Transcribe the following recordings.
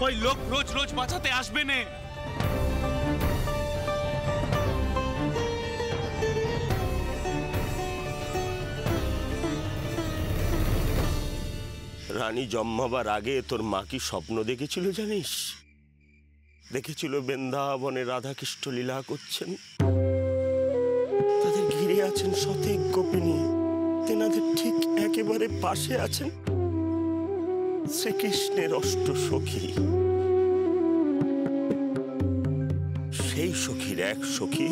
ওই লোক রোজ রোজ বাঁচাতে আসবে না। রানী জন্মাবার আগে তোর মা কি স্বপ্ন দেখেছিল জানিস? দেখেছিল বৃন্দাবনে রাধাকৃষ্ণ লীলা করছেন, তাদের ঘিরে আছেন শতেক গোপিনী, তেনাদের ঠিক একেবারে পাশে আছেন শ্রীকৃষ্ণের অষ্ট সখী। সেই সখীর এক সখী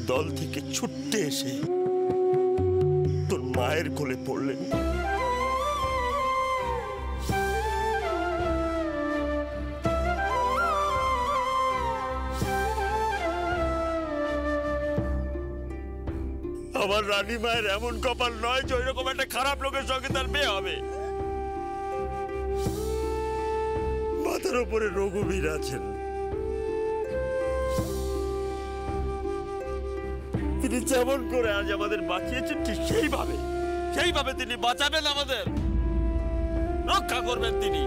দল থেকে ছুটতে এসে তোর মায়ের কোলে পড়লেন। আমার রানী মায়ের এমন কপাল নয় যে ওইরকম একটা খারাপ লোকের সঙ্গে তার বিয়ে হবে। মাথার উপরে রঘুবীর আছেন, তিনি যেমন করে আজ আমাদের বাঁচিয়েছেন ঠিক সেইভাবে তিনি বাঁচাবেন, আমাদের রক্ষা করবেন তিনি।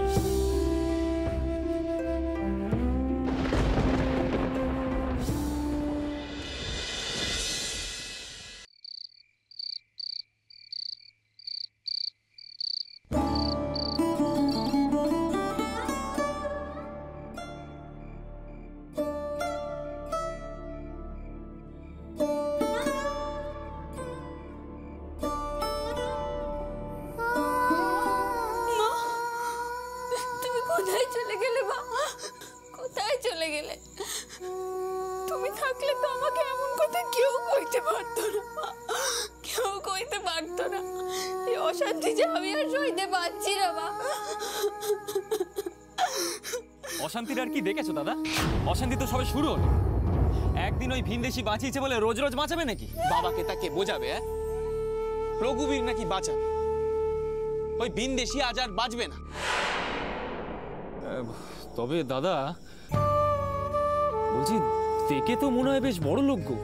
তুমি থাকলে তো আমাকে এমন কথা কেউ কইতে পারতো না, কেউ কইতে পারতো না। এই অশান্তি যে আমি আর সইতে পারছি না মা। অশান্তির আর কি দেখেছো দাদা? অশান্তি তো সবে শুরু হলো। একদিন ওই ভিনদেশি বাঁচিয়েছে বলে রোজ রোজ বাঁচাবে নাকি? বাবাকে তাকে বোঝাবে? রঘুবীর নাকি বাঁচাবে, ওই ভিনদেশি আজ আর বাঁচবে না। তবে দাদা বলছি, দেখে তো মনে হয় বেশ বড় লোক গো।